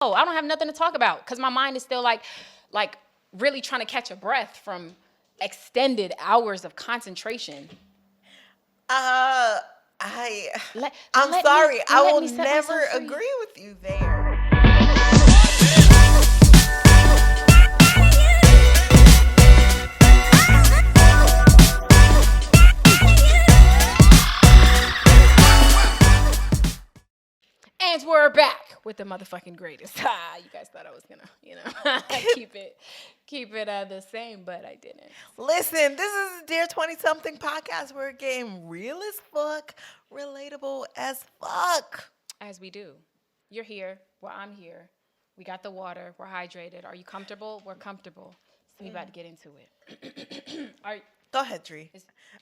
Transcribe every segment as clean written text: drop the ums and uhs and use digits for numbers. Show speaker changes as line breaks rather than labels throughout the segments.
I don't have nothing to talk about because my mind is still like really trying to catch a breath from extended hours of concentration.
I'm
let
sorry.
me-
I
let
will
me set
never
myself free.
agree with you there.
And we're back with the motherfucking greatest. You guys thought I was gonna, keep it the same, but I didn't.
Listen, this is Dear 20-something podcast. We're getting real as fuck, relatable as fuck.
As we do. You're here. Well, I'm here. We got the water. We're hydrated. Are you comfortable? We're comfortable. So we about to get into it.
Go ahead, Dree.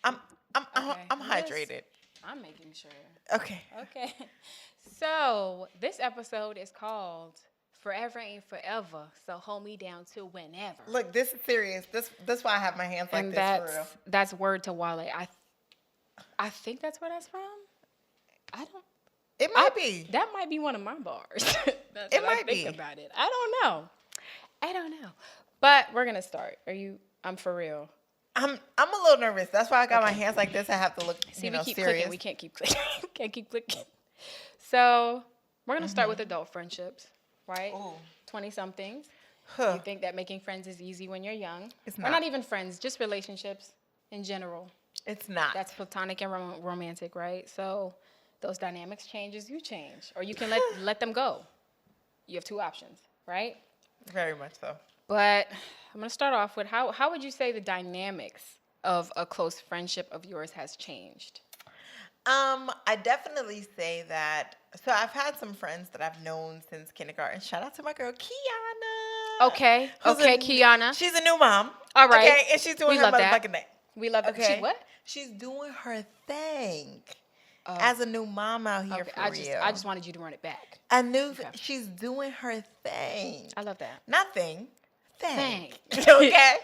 I'm hydrated.
I'm making sure.
Okay.
Okay. So this episode is called Forever Ain't Forever. So hold me down to whenever.
Look, this is serious. That's why I have my hands like this for real.
That's word to Wale. I think that's where that's from. I don't.
It might be.
That might be one of my bars.
It might be.
About it. I don't know. But we're gonna start. I'm for real.
I'm a little nervous. That's why I got my hands like this. I have to look,
we keep
serious.
Clicking. We can't keep clicking. Can't keep clicking. So we're gonna start with adult friendships, right? 20-somethings.
Huh.
You think that making friends is easy when you're young?
It's not.
Or not even friends, just relationships in general.
It's not.
That's platonic and romantic, right? So those dynamics change as you change, or you can let them go. You have two options, right?
Very much so.
But I'm gonna start off with how would you say the dynamics of a close friendship of yours has changed?
I definitely say that. So I've had some friends that I've known since kindergarten. Shout out to my girl Kiana.
Okay, Kiana.
She's a new mom.
All right,
okay, and she's doing her motherfucking thing.
We love it.
Okay,
She what?
She's doing her thing as a new mom out here for real.
I just wanted you to run it back.
She's doing her thing.
I love that.
Nothing.
Thing.
Okay.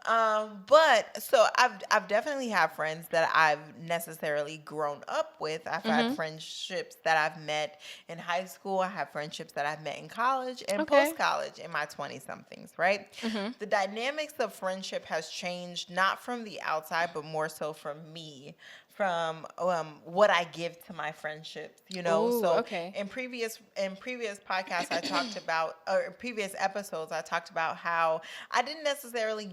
But so I've definitely had friends that I've necessarily grown up with. I've had friendships that I've met in high school. I have friendships that I've met in college and post-college in my 20-somethings, right? The dynamics of friendship has changed, not from the outside, but more so from me, from what I give to my friendships,
Ooh,
in previous podcasts I talked about, or previous episodes I talked about how I didn't necessarily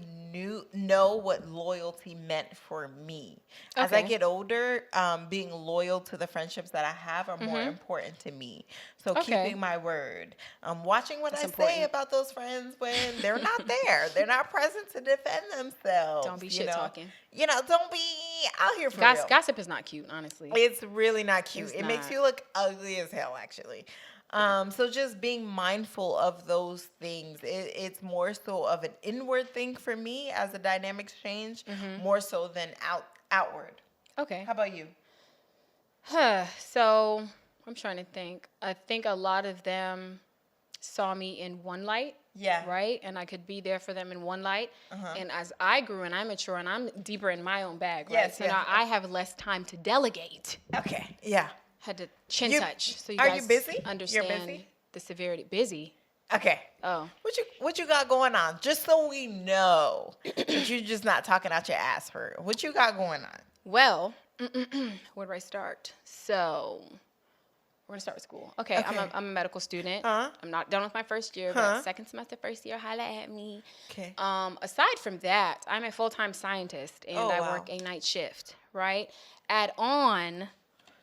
know what loyalty meant for me. As I get older, being loyal to the friendships that I have are more important to me. So keeping my word, watching what That's say about those friends when they're not there, they're not present to defend themselves.
Don't be shit talking.
Don't be out here for real.
Gossip is not cute, honestly.
It's really not cute. It makes you look ugly as hell, actually. So just being mindful of those things. It's more so of an inward thing for me as the dynamics change, more so than outward.
Okay.
How about you?
So I'm trying to think. I think a lot of them saw me in one light.
Yeah.
Right? And I could be there for them in one light. And as I grew and I mature and I'm deeper in my own bag, right?
Yes,
so now I have less time to delegate.
Okay. Yeah.
Had to chin touch. So
are
guys
you busy?
Understand
You're busy?
the severity. Busy.
Okay.
Oh.
What you got going on? Just so we know that you're just not talking out your ass for real. What you got going on?
Well, where do I start? So we're gonna start with school. Okay. I'm a medical student. I'm not done with my first year, but second semester, first year, holla at me.
Okay.
Aside from that, I'm a full-time scientist and I work a night shift, right? Add on,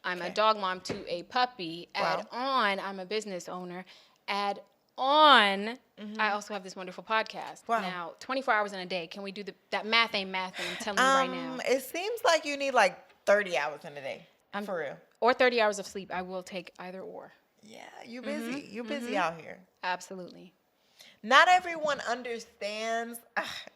I'm a dog mom to a puppy. Add on, I'm a business owner. Add on, I also have this wonderful podcast.
Wow.
Now, 24 hours in a day. Can we do that? Math ain't math. I'm telling you right now.
It seems like you need like 30 hours in a day. For real.
Or 30 hours of sleep. I will take either or.
Yeah, you busy. You're busy out here.
Absolutely.
Not everyone understands,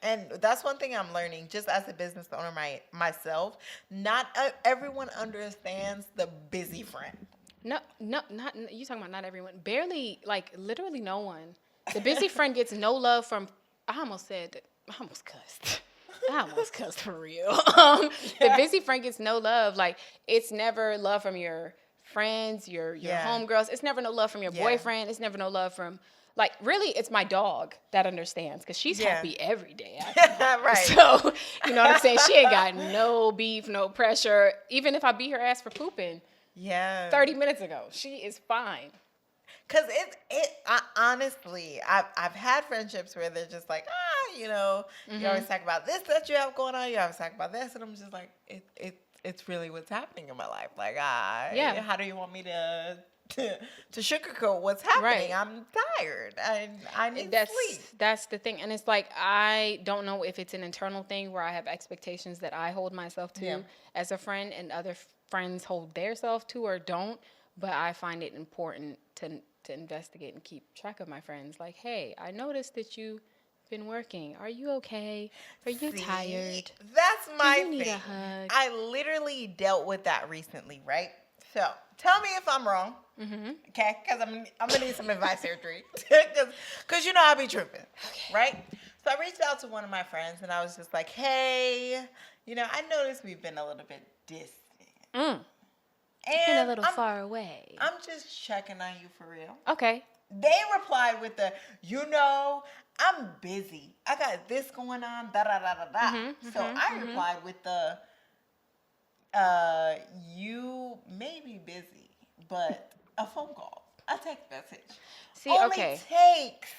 and that's one thing I'm learning just as a business owner myself. Not everyone understands the busy friend.
No, not you talking about not everyone. Barely, like literally no one. The busy friend gets no love from. I almost cussed. I almost cussed for real. The busy friend gets no love. Like it's never love from your friends, your homegirls. It's never no love from your boyfriend. It's never no love from, like, really, it's my dog that understands because she's happy every day.
Right.
So, you know what I'm saying? She ain't got no beef, no pressure. Even if I beat her ass for pooping 30 minutes ago, she is fine.
Because honestly, I've had friendships where they're just like, you know, you always talk about this that you have going on. You always talk about this. And I'm just like, it's really what's happening in my life. Like, how do you want me to sugarcoat what's happening? Right. I'm tired. I need sleep.
That's the thing. And it's like, I don't know if it's an internal thing where I have expectations that I hold myself to as a friend and other friends hold their self to or don't. But I find it important to investigate and keep track of my friends. Like, hey, I noticed that you've been working. Are you okay? Are you tired?
That's my thing.
Do you need a hug?
I literally dealt with that recently, right? So tell me if I'm wrong, okay? Because I'm gonna need some advice here, Dree. Because you know I'll be tripping, right? So I reached out to one of my friends and I was just like, hey, you know, I noticed we've been a little bit distant.
And been a little far away.
I'm just checking on you for real.
Okay.
They replied with the, you know, I'm busy. I got this going on, da-da-da-da-da. So I replied with the, you may be busy, but a phone call, a text message, only takes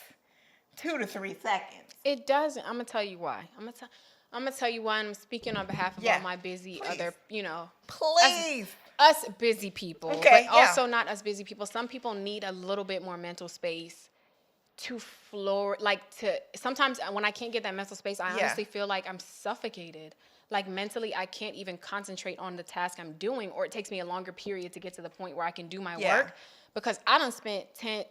2 to 3 seconds.
It doesn't. I'm going to tell you why. I'm going to tell you why. I'm speaking on behalf of all my busy other, you know.
Please.
Us busy people, but also not us busy people. Some people need a little bit more mental space to floor, sometimes when I can't get that mental space, I honestly feel like I'm suffocated. Like mentally, I can't even concentrate on the task I'm doing, or it takes me a longer period to get to the point where I can do my work because I done spent 5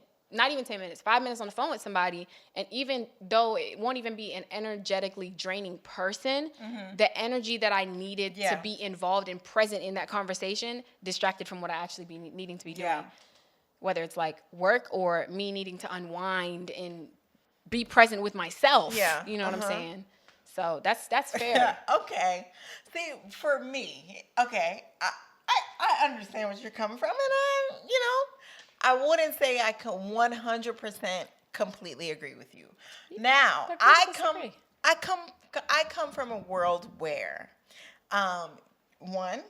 minutes on the phone with somebody, and even though it won't even be an energetically draining person, the energy that I needed to be involved and present in that conversation distracted from what I actually be needing to be doing. Whether it's like work or me needing to unwind and be present with myself. Yeah. You know what I'm saying? So that's fair.
Okay. See, for me, I understand what you're coming from, and I wouldn't say I can 100% completely agree with you. Now, I come from a world where, one,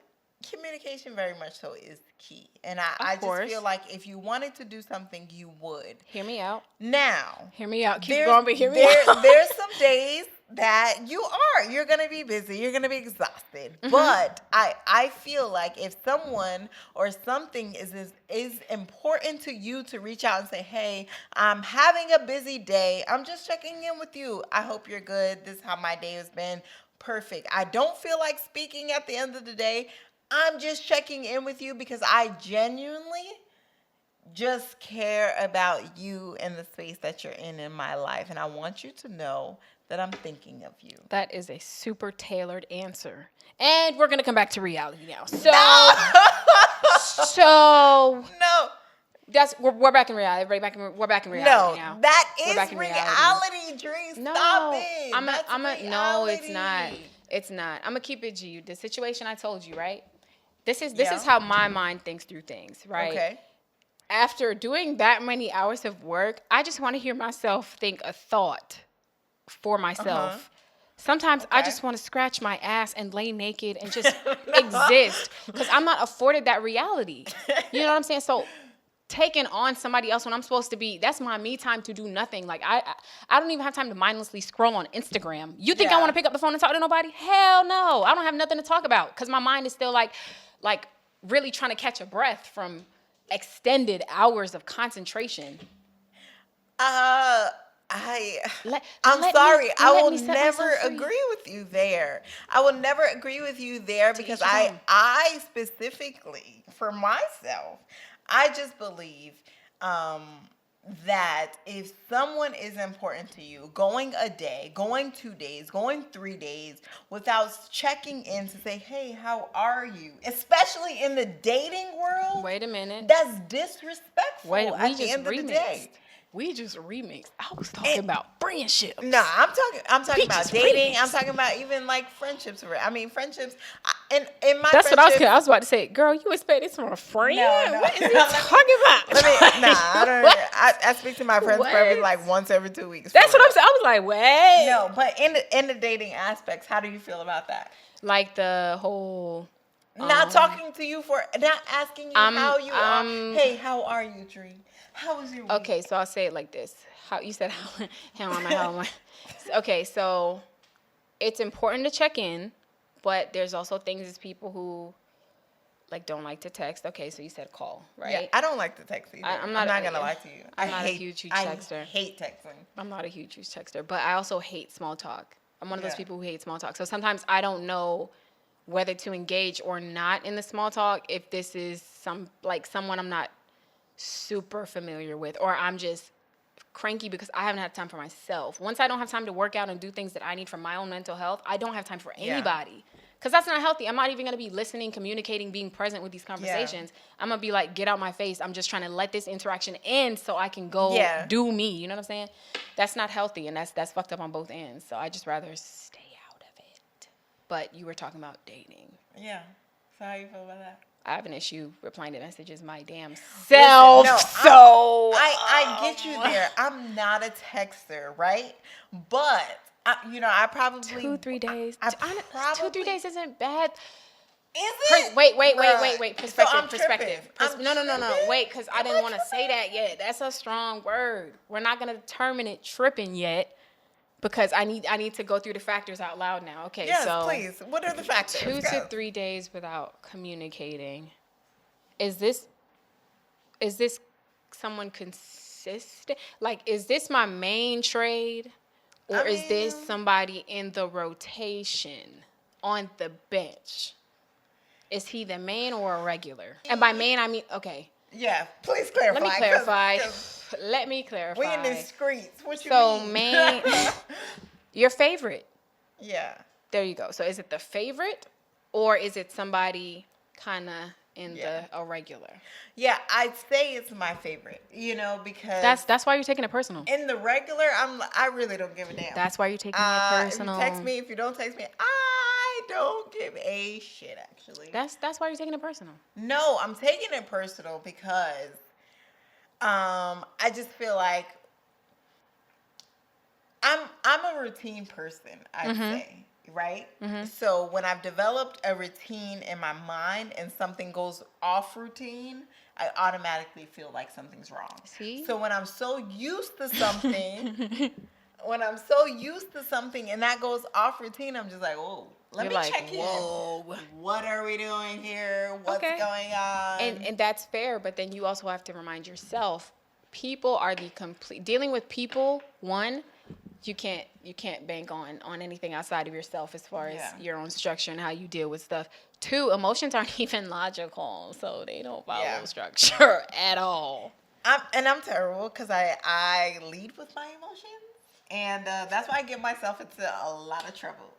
communication very much so is key. And I just feel like if you wanted to do something, you would.
Hear me out.
Now.
Hear me out. Keep going, but hear me out.
There's some days that you're going to be busy. You're going to be exhausted. But I feel like if someone or something is important to you to reach out and say, hey, I'm having a busy day. I'm just checking in with you. I hope you're good. This is how my day has been. Perfect. I don't feel like speaking at the end of the day. I'm just checking in with you because I genuinely just care about you and the space that you're in my life. And I want you to know that I'm thinking of you.
That is a super tailored answer. And we're going to come back to reality now. We're back in reality. Everybody we're back in reality now.
No, that is reality, Dree. Stop it.
No, it's not. It's not. I'm going to keep it G. The situation I told you, right? This is how my mind thinks through things, right? Okay. After doing that many hours of work, I just want to hear myself think a thought for myself. Sometimes I just want to scratch my ass and lay naked and just exist because I'm not afforded that reality. You know what I'm saying? So taking on somebody else when I'm supposed to be, that's my me time to do nothing. Like I don't even have time to mindlessly scroll on Instagram. You think I want to pick up the phone and talk to nobody? Hell no. I don't have nothing to talk about because my mind is still like really trying to catch a breath from extended hours of concentration.
I'm sorry. I will never agree with you there. I will never agree with you there because I specifically, for myself, I just believe that if someone is important to you, going a day, going 2 days, going 3 days without checking in to say, hey, how are you? Especially in the dating world.
Wait a minute.
That's disrespectful at the end of the day.
We just remixed. I was talking about friendships.
No, I'm talking about dating. I'm talking about even like friendships. I mean, friendships. in my
That's what I was about to say. Girl, you expect this from a friend?
No.
What is he talking about?
I don't. I speak to my friends probably like once every 2 weeks.
That's what I'm saying. I was like, wait.
No, but in the dating aspects, how do you feel about that?
Like the whole
not talking to you not asking you how you are. Hey, how are you, Dree? How was your week?
Okay, so I'll say it like this. How you said how am I? Okay, so it's important to check in, but there's also things as people who like don't like to text. Okay, so you said call, right?
Yeah, I don't like to text either. I'm not gonna lie to you.
I'm not a huge texter.
I hate texting.
I'm not a huge texter, but I also hate small talk. I'm one of those people who hate small talk. So sometimes I don't know whether to engage or not in the small talk if this is someone I'm not super familiar with, or I'm just cranky because I haven't had time for myself. Once I don't have time to work out and do things that I need for my own mental health, I don't have time for anybody. Because that's not healthy. I'm not even going to be listening, communicating, being present with these conversations. I'm going to be like, get out my face. I'm just trying to let this interaction end so I can go do me. You know what I'm saying? That's not healthy, and that's fucked up on both ends. So I just rather stay out of it. But you were talking about dating.
Yeah. So how you feel about that?
I have an issue replying to messages my damn self.
Listen, no, I get you there. I'm not a texter, right? But I probably
2-3 days. 2-3 days isn't bad.
Is it?
Wait. Perspective.
So
No. Wait, because I didn't want to say that yet. That's a strong word. We're not gonna determine it tripping yet, because I need to go through the factors out loud now. Okay,
yes,
so
please. What are the factors?
2 to 3 days without communicating. Is this someone consistent? Like, is this my main trade? Or is this somebody in the rotation on the bench? Is he the main or a regular? And by main, I mean, okay.
Yeah, please clarify.
Let me clarify. Let me clarify.
We in the streets. What you
mean?
So,
main, your favorite.
Yeah.
There you go. So is it the favorite, or is it somebody kind of in a regular?
Yeah, I'd say it's my favorite, because
that's why you're taking it personal.
In the regular, I really don't give a damn.
That's why you're taking it personal.
If you text me, if you don't text me, I don't give a shit, actually.
That's why you're taking it personal.
No, I'm taking it personal because I just feel like I'm a routine person, I'd say. Right? Mm-hmm. So when I've developed a routine in my mind and something goes off routine, I automatically feel like something's wrong.
See?
So when I'm so used to something, and that goes off routine, I'm just like, whoa, let me check in. What are we doing here? What's going on?
And that's fair, but then you also have to remind yourself, people are dealing with people, one, you can't bank on anything outside of yourself as far as your own structure and how you deal with stuff. 2, emotions aren't even logical, so they don't follow structure at all.
I'm terrible because I lead with my emotions, and that's why I get myself into a lot of trouble.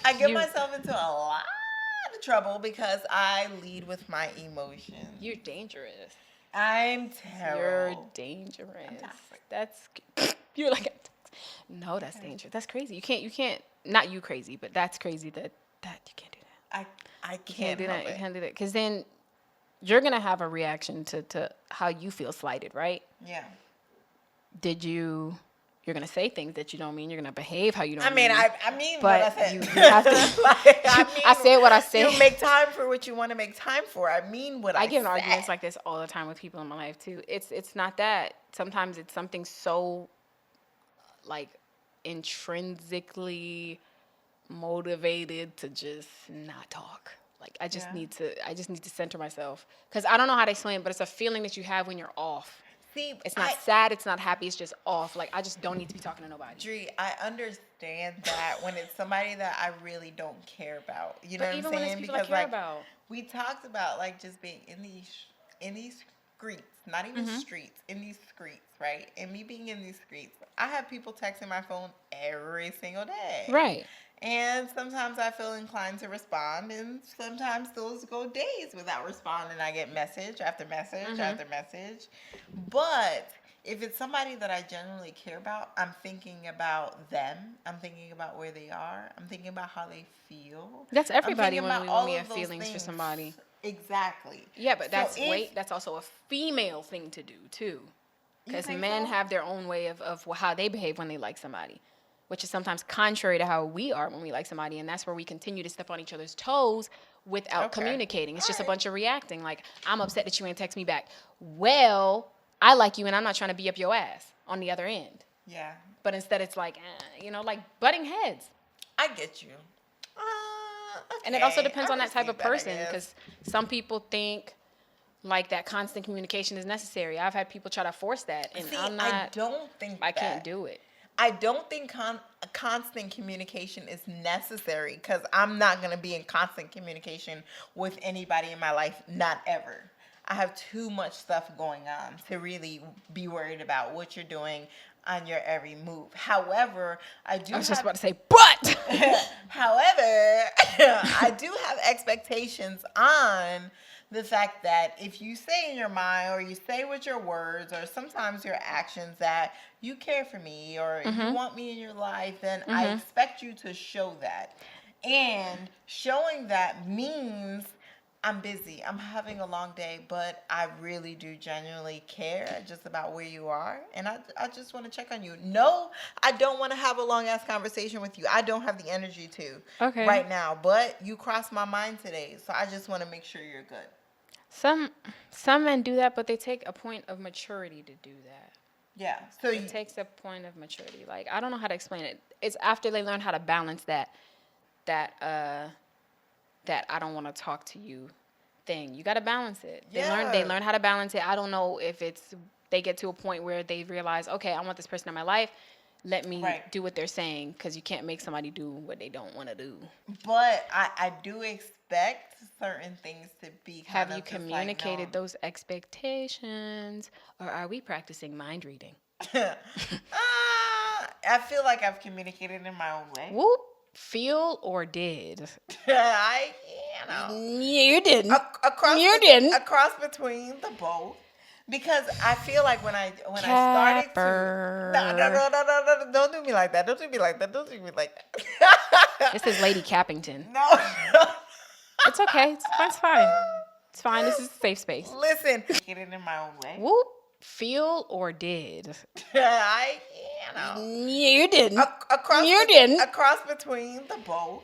I get myself into a lot of trouble because I lead with my emotions.
You're dangerous.
I'm terrible.
You're dangerous. You're like, no, that's dangerous. That's crazy. You can't. Not you crazy, but that's crazy that you can't do that.
I can't do that.
You can't do that because then you're gonna have a reaction to how you feel slighted, right?
Yeah.
You're gonna say things that you don't mean. You're gonna behave how you don't mean.
I mean
but
what I said.
You have to. I said what I said.
You make time for what you want to make time for. I mean what I said.
I get in arguments like this all the time with people in my life too. It's not that. Sometimes it's something so like intrinsically motivated to just not talk. Like I just need to center myself because I don't know how to explain it, but it's a feeling that you have when you're off.
See,
it's not sad, it's not happy, it's just off. Like, I just don't need to be talking to nobody.
Dree, I understand that when it's somebody that I really don't care about. You know what I'm saying?
Even when it's people I care about.
We talked about, like, just being in these streets, not even streets, in these streets, right? And me being in these streets, I have people texting my phone every single day.
Right.
And sometimes I feel inclined to respond, and sometimes those go days without responding. I get message after message after message. But if it's somebody that I genuinely care about, I'm thinking about them. I'm thinking about where they are. I'm thinking about how they feel.
That's
I'm
everybody
thinking
when
about
we
all
have
of those
feelings for
things.
somebody.
Exactly.
Yeah, but
So
that's also a female thing to do too.
you
Because
think
men
so?
have their own way of how they behave when they like somebody, which is sometimes contrary to how we are when we like somebody. And that's where we continue to step on each other's toes without communicating. It's just a bunch of reacting. Like, I'm upset that you ain't text me back. Well, I like you and I'm not trying to be up your ass on the other end.
Yeah.
But instead it's like, like butting heads.
I get you. Okay.
And it also depends on that type of
receive
person, because some people think like that constant communication is necessary. I've had people try to force that, and
See,
I'm not.
I don't think
I can't do it.
I don't think constant communication is necessary, because I'm not going to be in constant communication with anybody in my life, not ever. I have too much stuff going on to really be worried about what you're doing on your every move. However, I was
just about to say, but
however, I do have expectations on the fact that if you say in your mind, or you say with your words, or sometimes your actions, that you care for me, or you want me in your life, then I expect you to show that. And showing that means I'm busy, I'm having a long day, but I really do genuinely care just about where you are, and I just want to check on you. No, I don't want to have a long ass conversation with you. I don't have the energy to right now, but you crossed my mind today, so I just want to make sure you're good.
Some men do that, but they take a point of maturity to do that.
Yeah. So
it takes a point of maturity. Like, I don't know how to explain it. It's after they learn how to balance that I don't want to talk to you thing. You got to balance it. They learn how to balance it. I don't know if it's they get to a point where they realize, okay, I want this person in my life. Let me do what they're saying, because you can't make somebody do what they don't want to do.
But I do expect certain things to be kind
Have you communicated those expectations, or are we practicing mind reading?
I feel like I've communicated in my own way.
Whoop. Feel or did?
You
didn't.
Across between the both. Because I feel like when I started to don't do me like that. Don't do me like that.
This is Lady Cappington.
No.
It's okay. It's fine. It's fine. This is a safe space.
Listen, get it in my own way.
Whoop. Feel or did?
You didn't. Across between the both.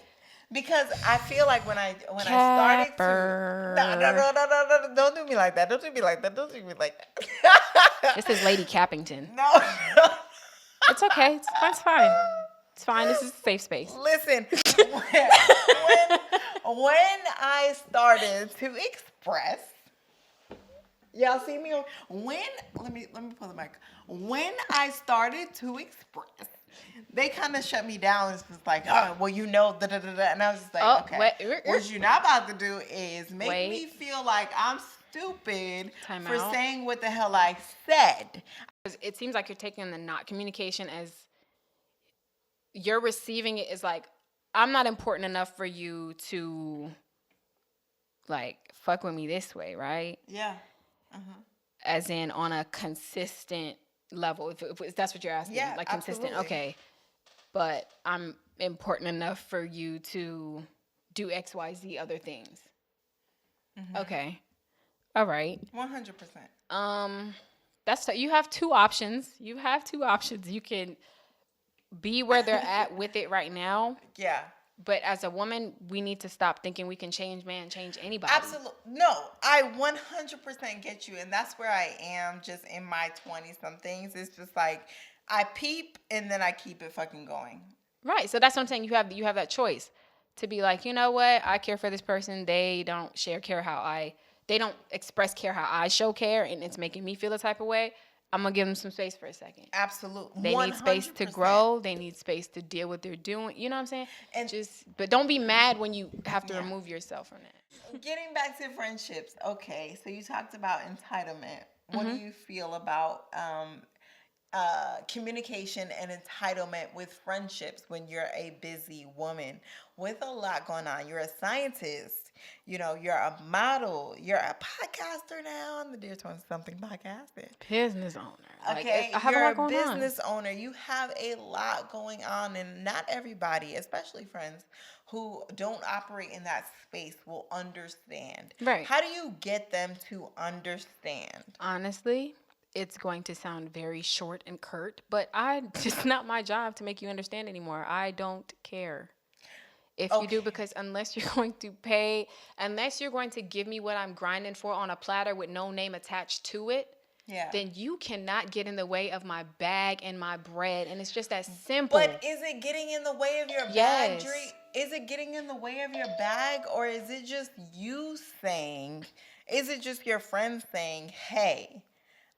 Because I feel like when I started to no, don't do me like that. Don't do me like that. Don't do me like that.
This is Lady Cappington.
No.
It's okay. It's fine. It's fine. This is a safe space.
Listen, when I started to express, y'all see me? Let me pull the mic. When I started to express, they kind of shut me down. It's just like, oh, well, da da da da, and I was just like, okay, what you're not about to do is make me feel like I'm stupid for saying what the hell I said.
It seems like you're taking the not communication as you're receiving it as like, I'm not important enough for you to like fuck with me this way, right?
Yeah.
As in on a consistent level, if that's what you're asking.
Yeah,
like consistent.
Absolutely.
Okay. But I'm important enough for you to do XYZ other things. Okay. All right.
100%.
You have two options. You can be where they're at with it right now.
Yeah.
But as a woman, we need to stop thinking we can change anybody.
Absolutely. No, I 100% get you. And that's where I am just in my 20-somethings. It's just like I peep and then I keep it fucking going.
Right. So that's what I'm saying. You have that choice to be like, you know what? I care for this person. They don't they don't express care how I show care, and it's making me feel a type of way. I'm going to give them some space for a second.
Absolutely.
They 100%. Need space to grow. They need space to deal with what they're doing. You know what I'm saying? But don't be mad when you have to remove yourself from that.
Getting back to friendships. Okay. So you talked about entitlement. What do you feel about communication and entitlement with friendships when you're a busy woman with a lot going on? You're a scientist. You're a model. You're a podcaster now on the Dear 20 Something podcast.
Business owner.
Okay,
I have
you're
a lot
a
going
business owner. You have a lot going on, and not everybody, especially friends who don't operate in that space, will understand.
Right.
How do you get them to understand?
Honestly, it's going to sound very short and curt, but it's not my job to make you understand anymore. I don't care. If you do, because unless you're going to give me what I'm grinding for on a platter with no name attached to it, then you cannot get in the way of my bag and my bread. And it's just that simple.
But is it getting in the way of your bag, Dree? Is it getting in the way of your bag, or is it just you saying, is it just your friend saying, hey,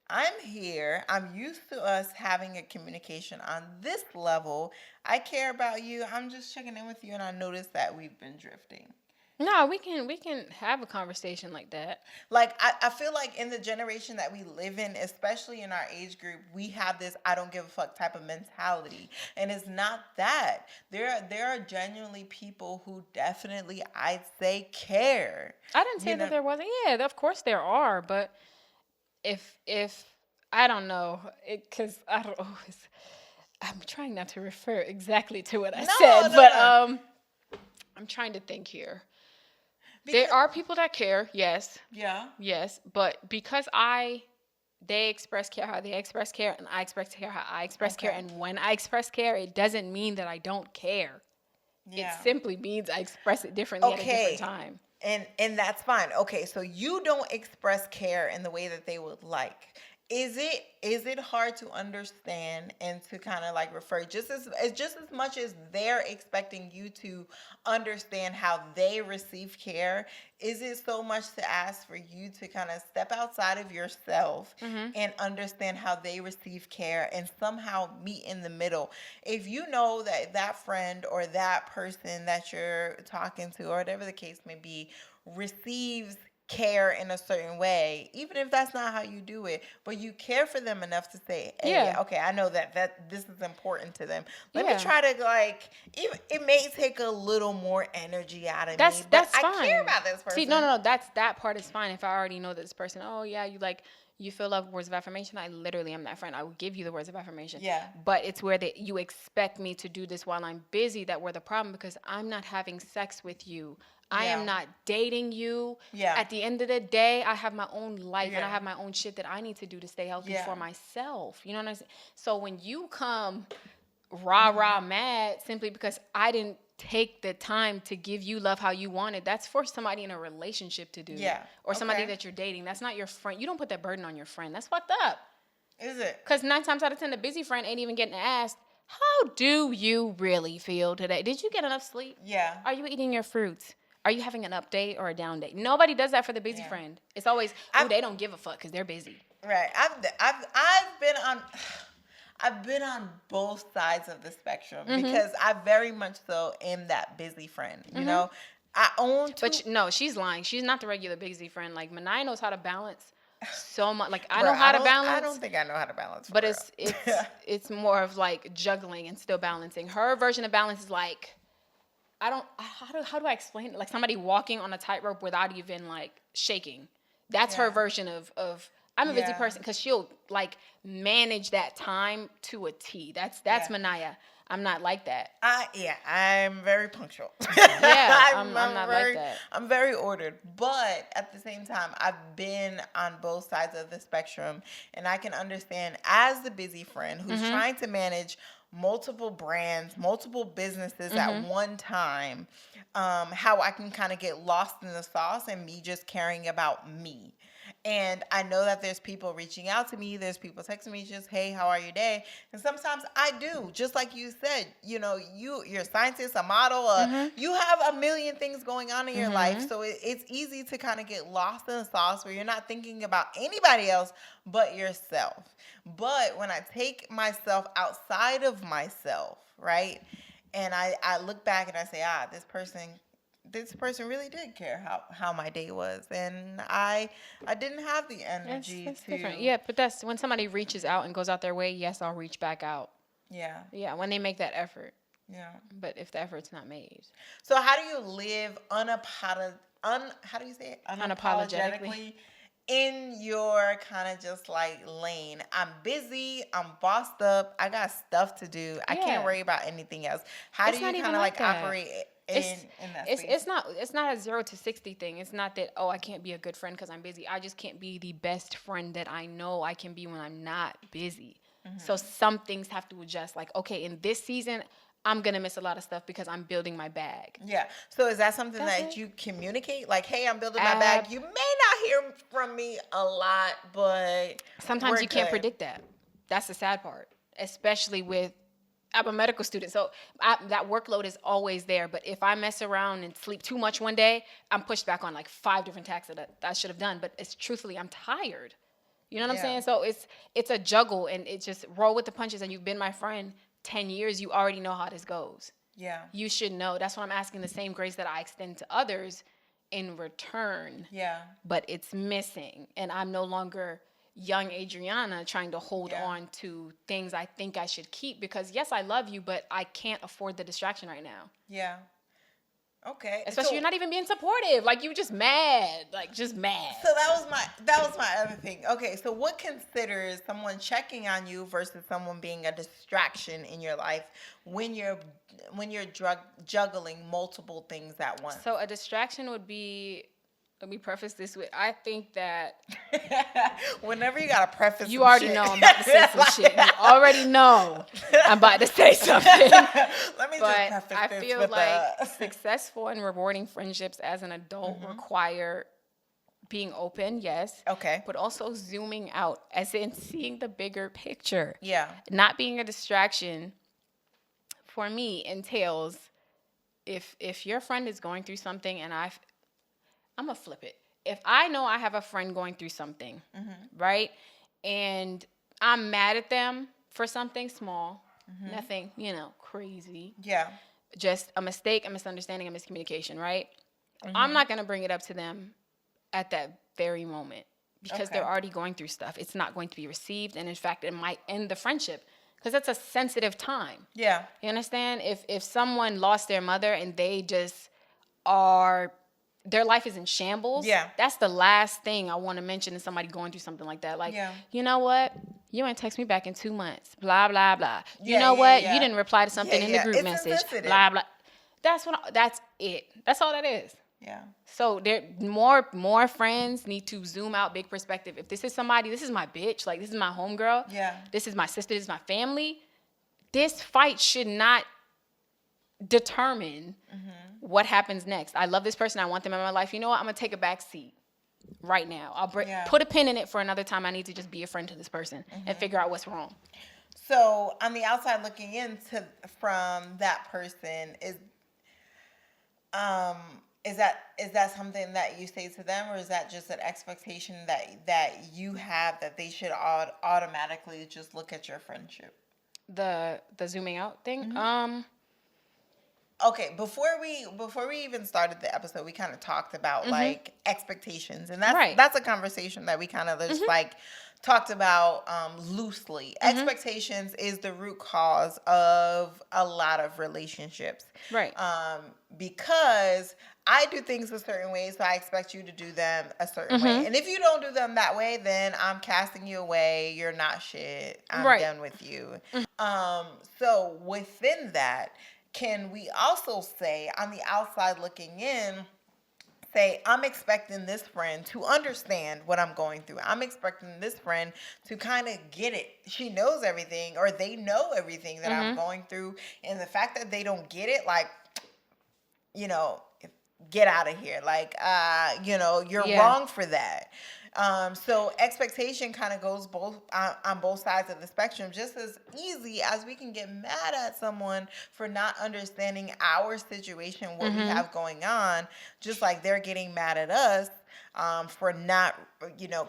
I'm here. I'm used to us having a communication on this level. I care about you. I'm just checking in with you, and I noticed that we've been drifting.
No, we can have a conversation like that.
Like, I feel like in the generation that we live in, especially in our age group, we have this I don't give a fuck type of mentality. And it's not that. There are genuinely people who definitely, I'd say, care.
I didn't say that there wasn't. Yeah, of course there are, but if I don't know, because I don't always, I'm trying not to refer exactly to what I said, but I'm trying to think here. There are people that care, yes.
Yeah.
Yes, but because they express care how they express care, and I express care how I express care, and when I express care, it doesn't mean that I don't care. Yeah. It simply means I express it differently at a different time.
And that's fine. Okay, so you don't express care in the way that they would like. Is it hard to understand and to kind of like refer just as much as they're expecting you to understand how they receive care? Is it so much to ask for you to kind of step outside of yourself and understand how they receive care and somehow meet in the middle? If you know that friend or that person that you're talking to, or whatever the case may be, receives care in a certain way, even if that's not how you do it, but you care for them enough to say, hey, okay, I know that this is important to them. Let me try to, like, it may take a little more energy out of me, but
that's
I
fine.
care about this person.
See, no, that part is fine. If I already know that this person, you feel love, words of affirmation, I literally am that friend. I will give you the words of affirmation. Yeah. But it's where you expect me to do this while I'm busy that we're the problem, because I'm not having sex with you. I am not dating you. Yeah. At the end of the day, I have my own life and I have my own shit that I need to do to stay healthy for myself. You know what I'm saying? So when you come rah mad simply because I didn't take the time to give you love how you wanted, that's for somebody in a relationship to do. Yeah. Or somebody that you're dating. That's not your friend. You don't put that burden on your friend. That's fucked up.
Is it?
Because 9 times out of 10, the busy friend ain't even getting asked, how do you really feel today? Did you get enough sleep? Yeah. Are you eating your fruits? Are you having an up day or a down day? Nobody does that for the busy friend. It's always, they don't give a fuck because they're busy.
Right. I've been on both sides of the spectrum because I very much so am that busy friend. You know, I own.
But no, she's lying. She's not the regular busy friend. Like NIyah knows how to balance so much. Like I know how to balance.
I don't think I know how to balance.
But it's more of like juggling and still balancing. Her version of balance is like, how do I explain it? Like somebody walking on a tightrope without even like shaking. That's her version of I'm a busy person, because she'll like manage that time to a T. That's NIyah. I'm not like that.
I'm very punctual.
I'm not like that.
I'm very ordered, but at the same time, I've been on both sides of the spectrum, and I can understand as the busy friend who's trying to manage multiple brands, multiple businesses at one time, how I can kind of get lost in the sauce and me just caring about me. And I know that there's people reaching out to me. There's people texting me just, hey, how are your day? And sometimes I do, just like you said, you know, you're a scientist, a model, you have a million things going on in your life. So it's easy to kind of get lost in the sauce where you're not thinking about anybody else but yourself. But when I take myself outside of myself, right, and I look back and I say, this person really did care how my day was, and I didn't have the energy
that's
to.
Different. Yeah, but that's when somebody reaches out and goes out their way. Yes, I'll reach back out. Yeah, when they make that effort. Yeah, but if the effort's not made.
So how do you live how do you say it?
Unapologetically.
In your kind of just like lane. I'm busy. I'm bossed up. I got stuff to do. I can't worry about anything else. How do you kind of like operate in that space?
It's not a 0 to 60 thing. It's not that, I can't be a good friend because I'm busy. I just can't be the best friend that I know I can be when I'm not busy. Mm-hmm. So some things have to adjust. Like, okay, in this season, I'm going to miss a lot of stuff because I'm building my bag.
Yeah. So is that something that you communicate? Like, hey, I'm building my bag. You may not hear from me a lot, but
sometimes you can't predict that. That's the sad part, especially I'm a medical student, so that workload is always there. But if I mess around and sleep too much one day, I'm pushed back on like 5 different tasks that I should have done. But it's truthfully, I'm tired. You know what I'm saying? So it's a juggle, and it's just roll with the punches. And you've been my friend 10 years, you already know how this goes. Yeah. You should know. That's why I'm asking the same grace that I extend to others in return. Yeah. But it's missing. And I'm no longer young Adriana trying to hold on to things I think I should keep because, yes, I love you, but I can't afford the distraction right now. Yeah. Okay. Especially you're not even being supportive. Like you just mad. Like just mad.
So that was my other thing. Okay, so what considers someone checking on you versus someone being a distraction in your life when you're juggling multiple things at once?
So a distraction would be, let me preface this with, I think that
whenever you gotta preface,
you already know I'm about to say some shit. You already know I'm about to say something. Let me just preface this. I feel like successful and rewarding friendships as an adult require being open, yes. Okay. But also zooming out, as in seeing the bigger picture. Yeah. Not being a distraction, for me, entails if your friend is going through something and I'm going to flip it. If I know I have a friend going through something, right, and I'm mad at them for something small, nothing, crazy. Yeah. Just a mistake, a misunderstanding, a miscommunication, right? I'm not going to bring it up to them at that very moment because they're already going through stuff. It's not going to be received, and in fact, it might end the friendship because that's a sensitive time. Yeah. You understand? If someone lost their mother and they just their life is in shambles. Yeah. That's the last thing I want to mention to somebody going through something like that. Like, you know what? You ain't text me back in 2 months. Blah, blah, blah. You know what? You didn't reply to something in the group message. Blah, blah. That's it. That's all that is. Yeah. So there more friends need to zoom out, big perspective. If this is somebody, this is my bitch. Like, this is my homegirl. Yeah. This is my sister. This is my family. This fight should not determine what happens next. I love this person. I want them in my life. You know what? I'm going to take a back seat right now. I'll put a pin in it for another time. I need to just be a friend to this person and figure out what's wrong.
So on the outside looking in from that person, is that something that you say to them, or is that just an expectation that you have that they should automatically just look at your friendship?
The zooming out thing?
Okay, before we even started the episode, we kind of talked about like expectations, and that's a conversation that we kind of just like talked about loosely. Expectations is the root cause of a lot of relationships, right? Because I do things a certain way, so I expect you to do them a certain way, and if you don't do them that way, then I'm casting you away. You're not shit. I'm done with you. So within that, can we also say, on the outside looking in, say, I'm expecting this friend to understand what I'm going through. I'm expecting this friend to kind of get it. She knows everything, or they know everything that I'm going through. And the fact that they don't get it, like, get out of here. Like, you're wrong for that. So expectation kind of goes on both sides of the spectrum. Just as easy as we can get mad at someone for not understanding our situation, what we have going on, just like they're getting mad at us for not,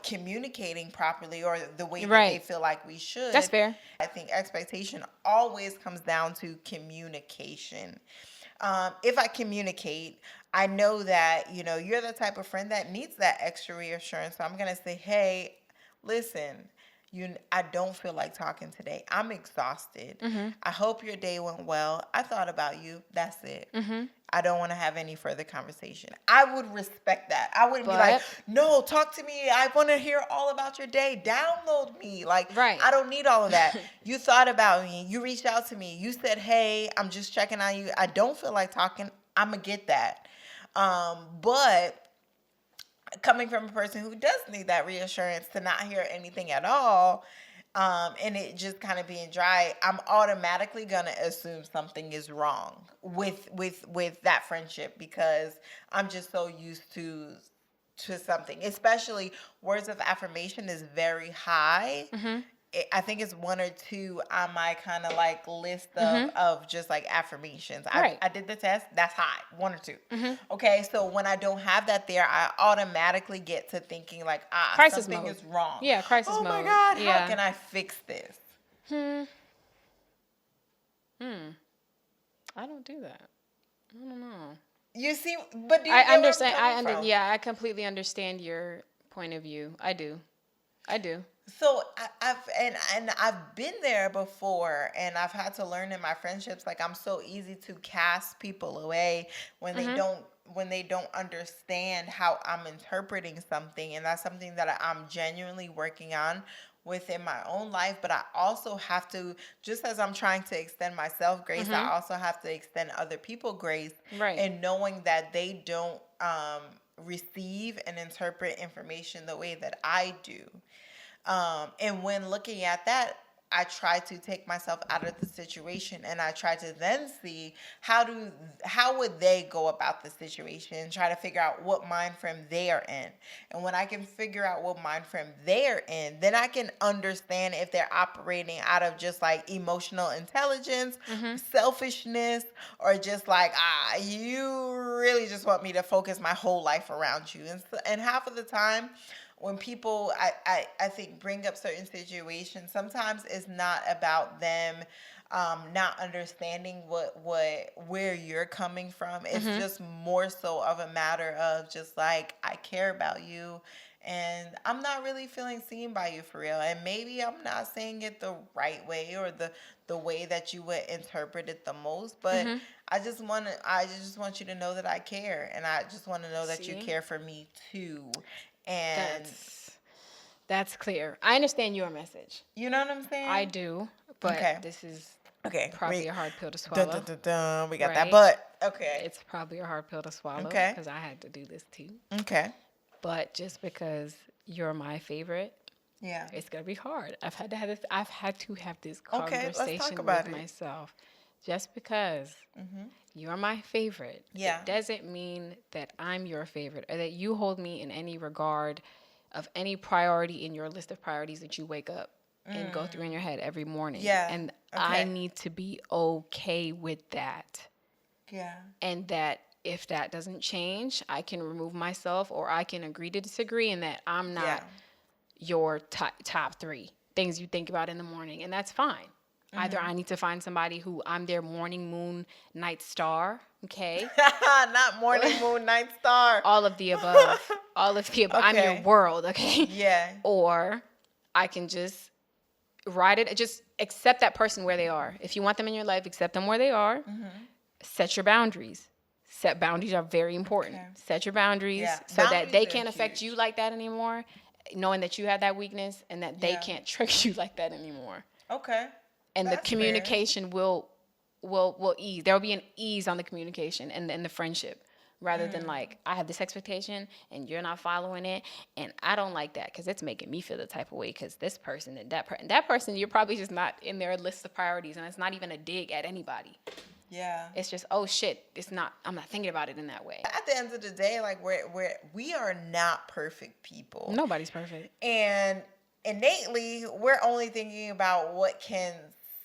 communicating properly or the way that they feel like we should.
That's fair.
I think expectation always comes down to communication. If I communicate, I know that, you're the type of friend that needs that extra reassurance. So I'm going to say, hey, listen, I don't feel like talking today. I'm exhausted. I hope your day went well. I thought about you. That's it. I don't want to have any further conversation. I would respect that. I wouldn't be like, no, talk to me. I want to hear all about your day. Download me. Like, I don't need all of that. You thought about me. You reached out to me. You said, hey, I'm just checking on you. I don't feel like talking. I'm going to get that. But coming from a person who does need that reassurance to not hear anything at all, and it just kind of being dry, I'm automatically gonna assume something is wrong with that friendship, because I'm just so used to something. Especially words of affirmation is very high. I think it's 1 or 2 on my kind of like list of just like affirmations. I did the test. That's high. 1 or 2. Okay. So when I don't have that there, I automatically get to thinking like, crisis something mode. Is wrong.
Yeah. Crisis mode.
Oh my God. How can I fix this?
I don't do that. I don't know.
You see, but do you
I understand. Yeah, I completely understand your point of view. I do.
So I've been there before, and I've had to learn in my friendships, like I'm so easy to cast people away when they don't understand how I'm interpreting something. And that's something that I'm genuinely working on within my own life. But I also have to, just as I'm trying to extend myself grace, I also have to extend other people grace. And knowing that they don't receive and interpret information the way that I do. And when looking at that, I try to take myself out of the situation, and I try to then see how would they go about the situation, and try to figure out what mind frame they are in. And when I can figure out what mind frame they are in, then I can understand if they're operating out of just like emotional intelligence, selfishness, or just like, you really just want me to focus my whole life around you. And half of the time, when people, I think, bring up certain situations, sometimes it's not about them not understanding where you're coming from. It's just more so of a matter of just like, I care about you, and I'm not really feeling seen by you for real. And maybe I'm not saying it the right way, or the way that you would interpret it the most, but I just want you to know that I care, and I just want to know that you care for me too. And
that's clear. I understand your message.
You know what I'm saying?
I do, but this is probably a hard pill to swallow.
We got that, but
it's probably a hard pill to swallow, because I had to do this too. But just because you're my favorite, it's gonna be hard. I've had to have this conversation with myself. Just because you're my favorite, it doesn't mean that I'm your favorite, or that you hold me in any regard of any priority in your list of priorities that you wake up and go through in your head every morning. And I need to be okay with that. And that if that doesn't change, I can remove myself, or I can agree to disagree, and that I'm not your top 3 things you think about in the morning. And that's fine. Either I need to find somebody who I'm their morning, moon, night star, okay?
Not morning, moon, night star.
All of the above. I'm your world, okay? Or I can just ride it, just accept that person where they are. If you want them in your life, accept them where they are. Set your boundaries. Set boundaries are very important. Set your boundaries so that they can't affect you like that anymore, knowing that you have that weakness, and that they can't trick you like that anymore. And the communication will ease. There will be an ease on the communication and the friendship, rather than like, I have this expectation and you're not following it, and I don't like that because it's making me feel the type of way because this person and that person, you're probably just not in their list of priorities, and it's not even a dig at anybody. It's just, oh shit, I'm not thinking about it in that way.
At the end of the day, like we are not perfect people.
Nobody's perfect.
And innately, we're only thinking about what can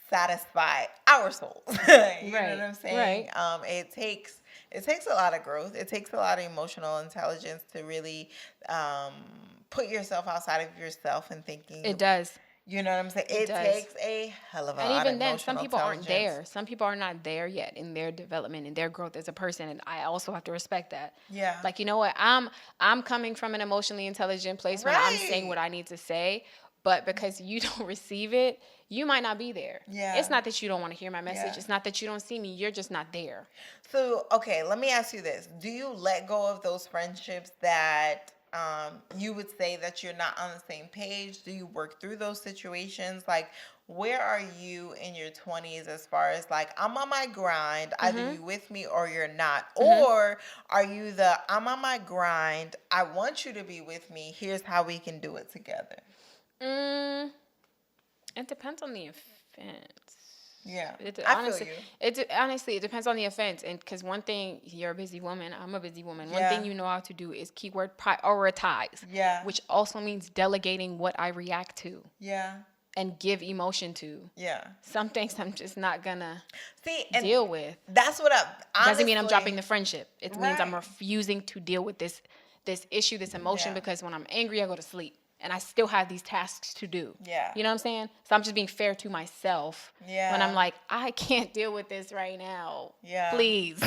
satisfy our souls. You know what I'm saying? It takes a lot of growth. It takes a lot of emotional intelligence to really put yourself outside of yourself and thinking.
It does.
You know what I'm saying? It takes a hell of a lot of emotional intelligence. And even then,
some people aren't there. Some people are not there yet in their development and their growth as a person, and I also have to respect that. Like, you know what? I'm coming from an emotionally intelligent place when I'm saying what I need to say, But because you don't receive it, you might not be there.
Yeah.
It's not that you don't want to hear my message. It's not that you don't see me. You're just not there.
So, okay, let me ask you this. Do you let go of those friendships that you would say that you're not on the same page? Do you work through those situations? Like, where are you in your 20s as far as like, I'm on my grind, either you with me or you're not? Or are you the, I'm on my grind, I want you to be with me, here's how we can do it together?
It depends on the offense.
Yeah,
Honestly, it depends on the offense. And because one thing, you're a busy woman, I'm a busy woman. One thing you know how to do is keyword prioritize.
Yeah.
Which also means delegating what I react to.
Yeah.
And give emotion to.
Yeah.
Some things I'm just not gonna deal with.
That's what
doesn't mean I'm dropping the friendship. It means I'm refusing to deal with this issue, this emotion, because when I'm angry, I go to sleep. And I still have these tasks to do. Yeah. You know what I'm saying? So I'm just being fair to myself. Yeah. When I'm like, I can't deal with this right now. Yeah. Please.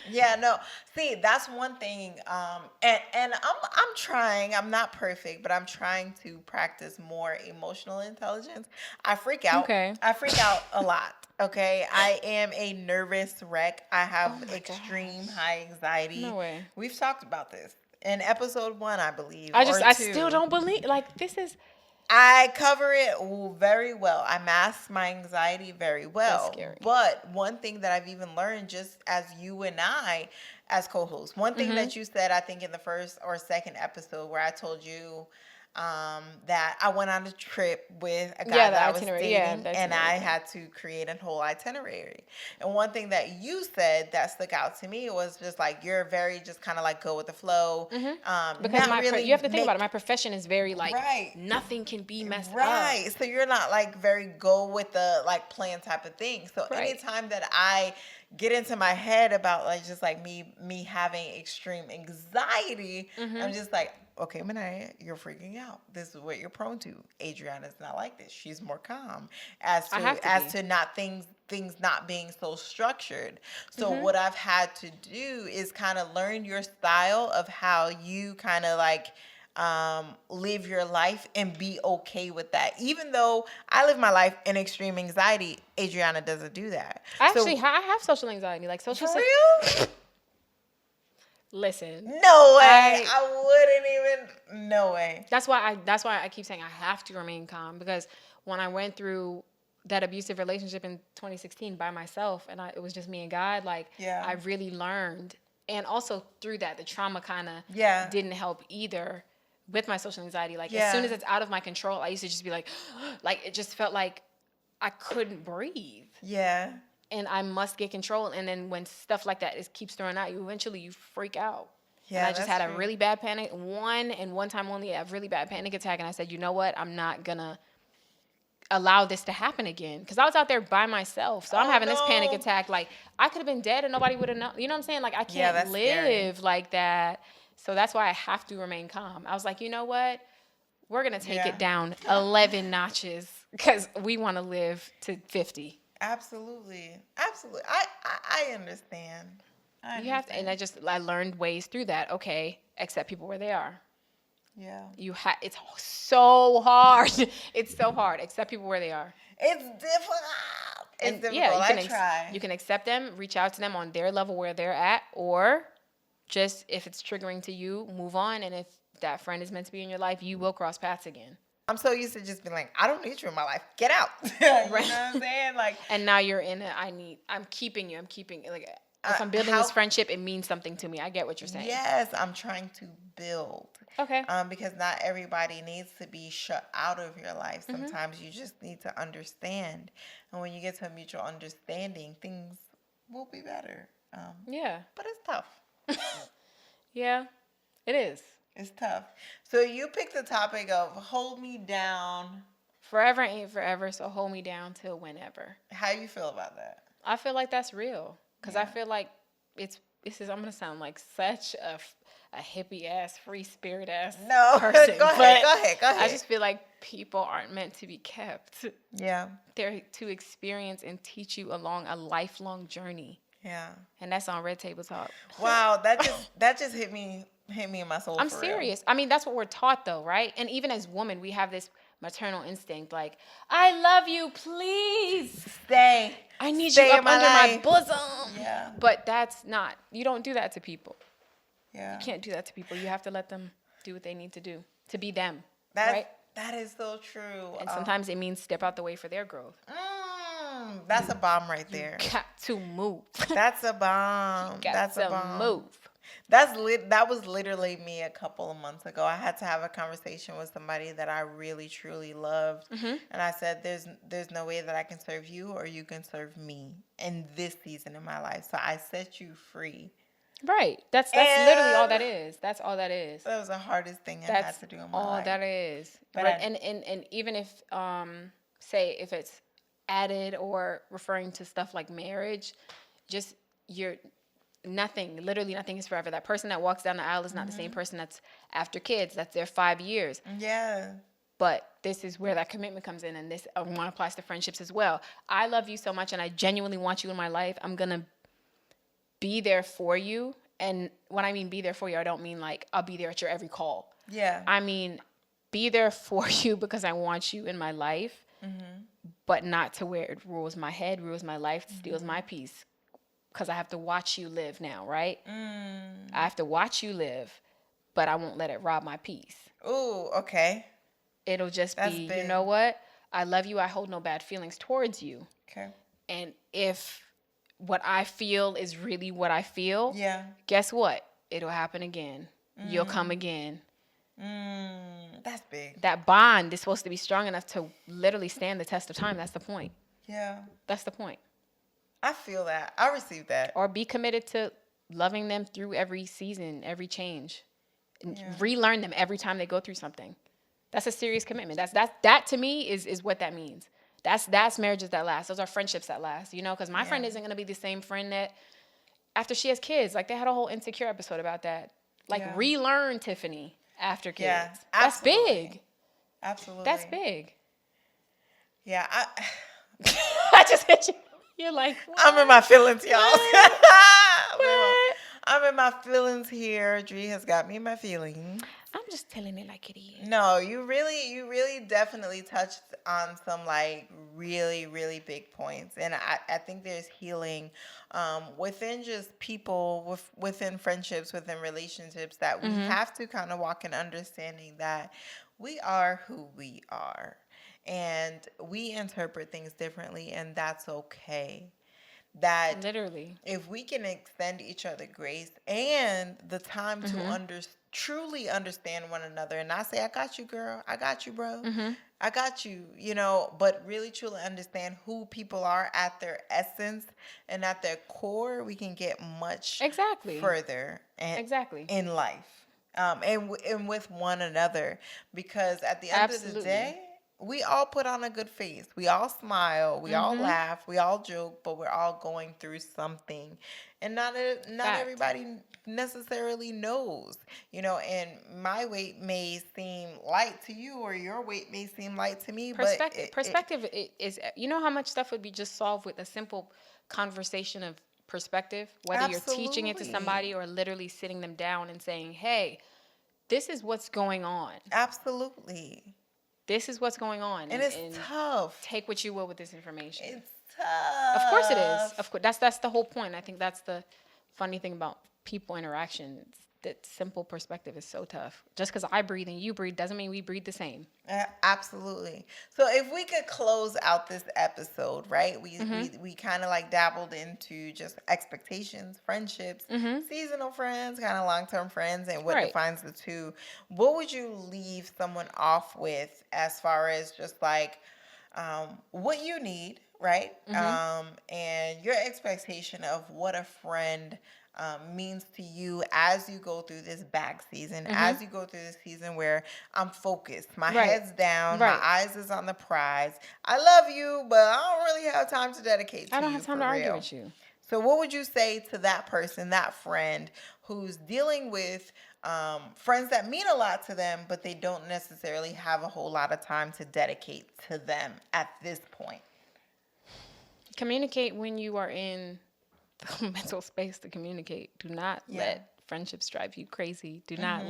Yeah, no. See, that's one thing. And I'm trying. I'm not perfect, but I'm trying to practice more emotional intelligence. I freak out. Okay. I freak out a lot. Okay. I am a nervous wreck. I have extreme high anxiety.
No way.
We've talked about this. In episode 1, I believe.
I still don't believe, like, this is.
I cover it very well. I mask my anxiety very well.
That's scary.
But one thing that I've even learned, just as you and I, as co-hosts, one thing that you said, I think in the first or second episode, where I told you that I went on a trip with a guy that I was dating, and I had to create a whole itinerary. And one thing that you said that stuck out to me was just like, you're very just kind of like go with the flow.
Because you have to think about it. My profession is very like, nothing can be messed up.
Right. So you're not like very go with the like plan type of thing. So anytime that I get into my head about like just like me having extreme anxiety, I'm just like, okay, NIyah, you're freaking out. This is what you're prone to. Adriana's not like this. She's more calm as to not things not being so structured. So what I've had to do is kind of learn your style of how you kind of like live your life and be okay with that. Even though I live my life in extreme anxiety, Adriana doesn't do that.
I have social anxiety. Like social.
For real?
Listen.
No way. I wouldn't even. No way.
That's why I keep saying I have to remain calm, because when I went through that abusive relationship in 2016 by myself, and it was just me and God, like I really learned. And also through that, the trauma kind of didn't help either with my social anxiety. Like as soon as it's out of my control, I used to just be like it just felt like I couldn't breathe. Yeah. And I must get control. And then when stuff like that keeps throwing out, eventually you freak out. Yeah, and I just had a really bad panic. One time only, a really bad panic attack. And I said, you know what? I'm not going to allow this to happen again. Because I was out there by myself. So I'm having this panic attack. Like, I could have been dead and nobody would have known. You know what I'm saying? Like, I can't live like that. So that's why I have to remain calm. I was like, you know what? We're going to take it down 11 notches because we want to live to 50.
Absolutely. I understand.
You have to, and I learned ways through that. Okay, accept people where they are. Yeah. It's so hard. It's so hard. Accept people where they are.
It's difficult. I try.
You can accept them, reach out to them on their level where they're at, or just if it's triggering to you, move on. And if that friend is meant to be in your life, you will cross paths again.
I'm so used to just being like, I don't need you in my life. Get out. You know what I'm saying? Like,
and now you're in it. I'm keeping you. Like, if I'm building this friendship, it means something to me. I get what you're saying.
Yes, I'm trying to build. Okay. Because not everybody needs to be shut out of your life. Sometimes you just need to understand. And when you get to a mutual understanding, things will be better. Yeah. But it's tough.
Yeah, it is.
It's tough. So you picked the topic of hold me down.
Forever ain't forever, so hold me down till whenever.
How you feel about that?
I feel like that's real. Because I feel like I'm going to sound like such a hippie ass, free spirit ass person. Go ahead. I just feel like people aren't meant to be kept. Yeah. They're to experience and teach you along a lifelong journey. Yeah. And that's on Red Table Talk.
Wow, that just hit me in my soul.
I'm serious. I mean, that's what we're taught though, right? And even as women, we have this maternal instinct. Like, I love you, please.
Stay.
I need
Stay
you up under my bosom.
Yeah.
But that's not, you don't do that to people.
Yeah.
You can't do that to people. You have to let them do what they need to do to be them. Right?
That is so true.
And sometimes it means step out the way for their growth.
That's a bomb right there.
You got to move.
That's a bomb.
That's a bomb. Move.
That was literally me a couple of months ago. I had to have a conversation with somebody that I really truly loved, and I said, "There's no way that I can serve you or you can serve me in this season of my life. So I set you free."
Right. That's literally all that is. That's all that is.
That was the hardest thing I had to do in my life.
All that is. But and even if say if it's added or referring to stuff like marriage, just literally nothing is forever. That person that walks down the aisle is not the same person that's after kids. That's their 5 years.
Yeah.
But this is where that commitment comes in, and this one applies to friendships as well. I love you so much, and I genuinely want you in my life. I'm going to be there for you. And when I mean be there for you, I don't mean like I'll be there at your every call.
Yeah.
I mean be there for you because I want you in my life, but not to where it rules my head, rules my life, steals my peace. Because I have to watch you live now, right? I have to watch you live, but I won't let it rob my peace.
Ooh, okay.
It'll just be, you know what? I love you. I hold no bad feelings towards you.
Okay.
And if what I feel is really what I feel, guess what? It'll happen again. You'll come again.
That's big.
That bond is supposed to be strong enough to literally stand the test of time. That's the point.
Yeah.
That's the point.
I feel that. I receive that.
Or be committed to loving them through every season, every change. And relearn them every time they go through something. That's a serious commitment. That to me is what that means. That's marriages that last. Those are friendships that last, you know, because my friend isn't going to be the same friend that after she has kids. Like, they had a whole Insecure episode about that. Like, relearn Tiffany after kids. Yeah, that's big. Absolutely. That's big.
Yeah.
I just hit you. You're like, what?
I'm in my feelings, y'all. I'm in my feelings here. Dree has got me in my feelings.
I'm just telling it like it is.
No, you really definitely touched on some like really, really big points. And I think there's healing within just people, within friendships, within relationships, that we have to kind of walk in understanding that we are who we are. And we interpret things differently, and that's okay. That
literally,
if we can extend each other grace and the time to truly understand one another, and not say, I got you, girl, I got you, bro, I got you, you know, but really truly understand who people are at their essence and at their core, we can get much further in life, and with one another, because at the end of the day, we all put on a good face. We all smile. We all laugh. We all joke, but we're all going through something. And not everybody necessarily knows, you know, and my weight may seem light to you, or your weight may seem light to me.
Perspective is, you know how much stuff would be just solved with a simple conversation of perspective, whether you're teaching it to somebody or literally sitting them down and saying, hey, this is what's going on.
Absolutely.
This is what's going on.
And it's tough.
Take what you will with this information.
It's tough.
Of course it is. Of course. That's the whole point. I think that's the funny thing about people interaction. That simple perspective is so tough. Just because I breathe and you breathe doesn't mean we breathe the same.
Absolutely. So if we could close out this episode, right? We kind of like dabbled into just expectations, friendships, seasonal friends, kind of long-term friends, and what defines the two. What would you leave someone off with as far as just like what you need, right? And your expectation of what a friend means to you as you go through this bag season, as you go through this season where I'm focused, my head's down, my eyes is on the prize. I love you, but I don't really have time to dedicate to you.
I don't have time to argue with you.
So what would you say to that person, that friend who's dealing with friends that mean a lot to them, but they don't necessarily have a whole lot of time to dedicate to them at this point?
Communicate when you are in the mental space to communicate. Do not let friendships drive you crazy. Do not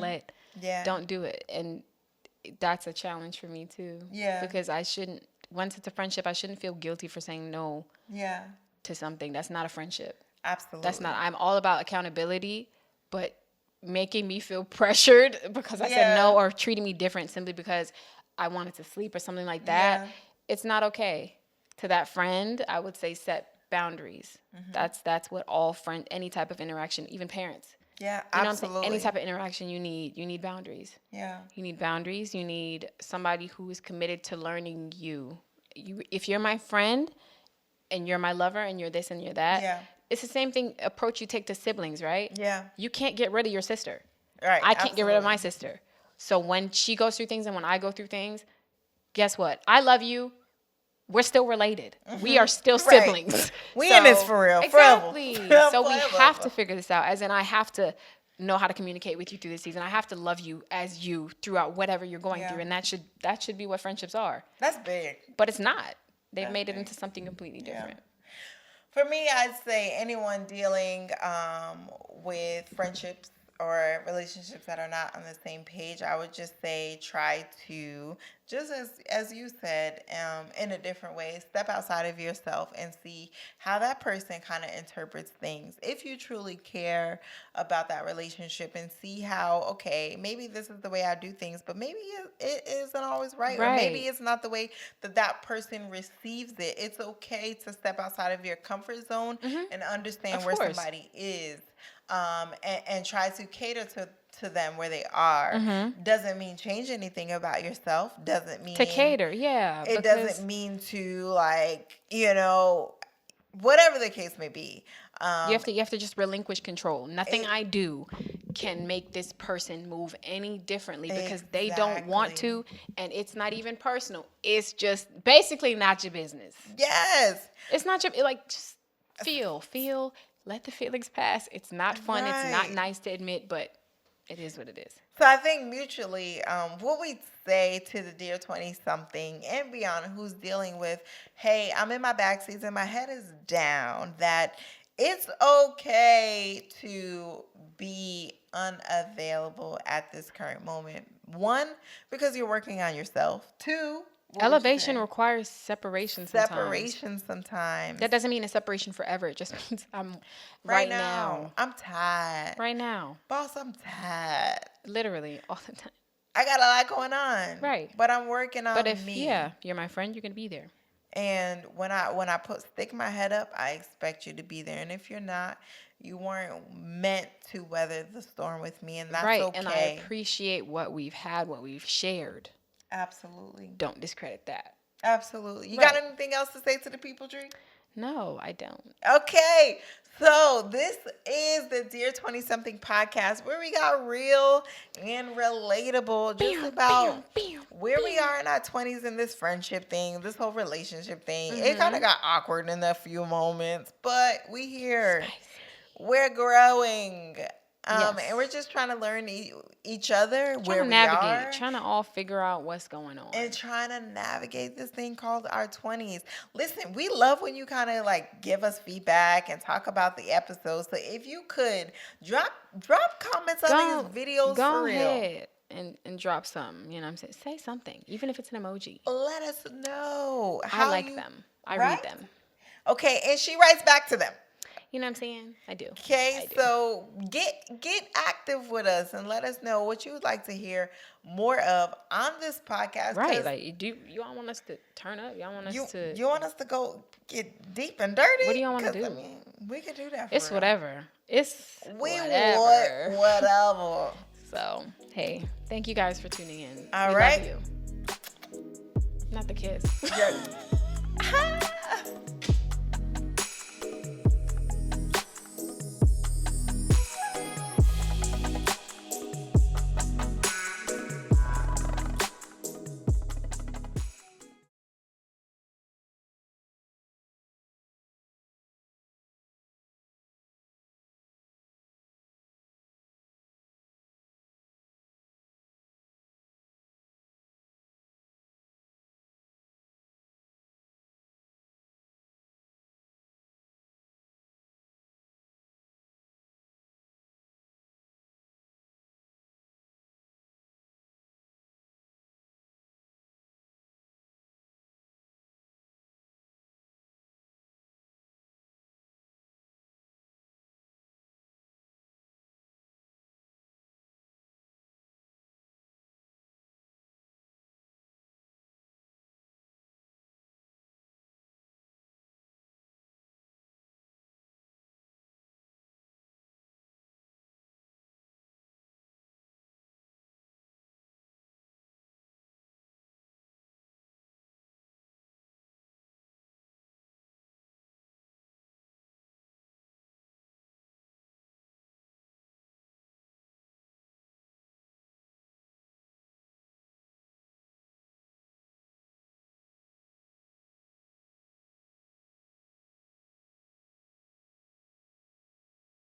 don't do it. And that's a challenge for me too.
Yeah.
Because once it's a friendship, I shouldn't feel guilty for saying no.
Yeah.
To something. That's not a friendship.
Absolutely.
I'm all about accountability, but making me feel pressured because I said no, or treating me different simply because I wanted to sleep or something like that, it's not okay. To that friend, I would say set boundaries. Mm-hmm. That's what any type of interaction, even parents.
Yeah,
you know
absolutely.
What I'm saying? Any type of interaction you need boundaries.
Yeah.
You need boundaries. You need somebody who is committed to learning you. If you're my friend and you're my lover and you're this and you're that, it's the same thing approach you take to siblings, right?
Yeah.
You can't get rid of your sister.
Right.
I can't get rid of my sister. So when she goes through things and when I go through things, guess what? I love you. We're still related. Mm-hmm. We are still siblings.
Right. We in this for real.
Exactly.
Forever.
So we have to figure this out. As in, I have to know how to communicate with you through this season. I have to love you as you throughout whatever you're going through. And that should be what friendships are.
That's big.
But it's not. They've made it into something completely different.
For me, I'd say anyone dealing with friendships or relationships that are not on the same page, I would just say try to, just as you said, in a different way, step outside of yourself and see how that person kind of interprets things. If you truly care about that relationship and see how, okay, maybe this is the way I do things, but maybe it isn't always right. Or maybe it's not the way that person receives it. It's okay to step outside of your comfort zone and understand where somebody is. And try to cater to them where they are. Doesn't mean change anything about yourself. Doesn't mean
to cater.
It doesn't mean to whatever the case may be.
You have to just relinquish control. Nothing I do can make this person move any differently because they don't want to, and it's not even personal. It's just basically not your business.
Yes.
It's not your just feel. Let the feelings pass. It's not fun. Right. It's not nice to admit, but it is what it is.
So I think mutually, what we say to the dear 20-something and beyond who's dealing with, hey, I'm in my backseat and my head is down, that it's okay to be unavailable at this current moment. 1, because you're working on yourself. 2,
elevation requires separation sometimes. That doesn't mean a separation forever. It just means I'm right now.
I'm tired.
Right now.
Boss, I'm tired.
Literally, all the time.
I got a lot going on.
Right.
But I'm working on me.
But if, you're my friend, you're going to be there.
And when I stick my head up, I expect you to be there. And if you're not, you weren't meant to weather the storm with me. And that's okay.
And I appreciate what we've had, what we've shared.
Absolutely.
Don't discredit that.
Absolutely. You got anything else to say to the people, Dree?
No, I don't.
Okay. So this is the Dear 20-something podcast where we got real and relatable just about where we are in our 20s in this friendship thing, this whole relationship thing. It kind of got awkward in a few moments, but we here. We're growing. And we're just trying to learn each other, where we are.
Trying to all figure out what's going on.
And trying to navigate this thing called our 20s. Listen, we love when you kind of give us feedback and talk about the episodes. So if you could drop comments on these videos for real. Go ahead
and drop something. You know what I'm saying? Say something, even if it's an emoji.
Let us know.
I like them. I read them.
Okay, and she writes back to them.
You know what I'm saying? I do.
Okay, so get active with us and let us know what you would like to hear more of on this podcast.
Right, you all want us to turn up? Y'all want us to?
You want us to go get deep and dirty?
What do y'all want to do?
I mean, we could do that.
It's whatever.
Whatever.
So hey, thank you guys for tuning in.
All right.
Love you. Not the kiss.
Yeah.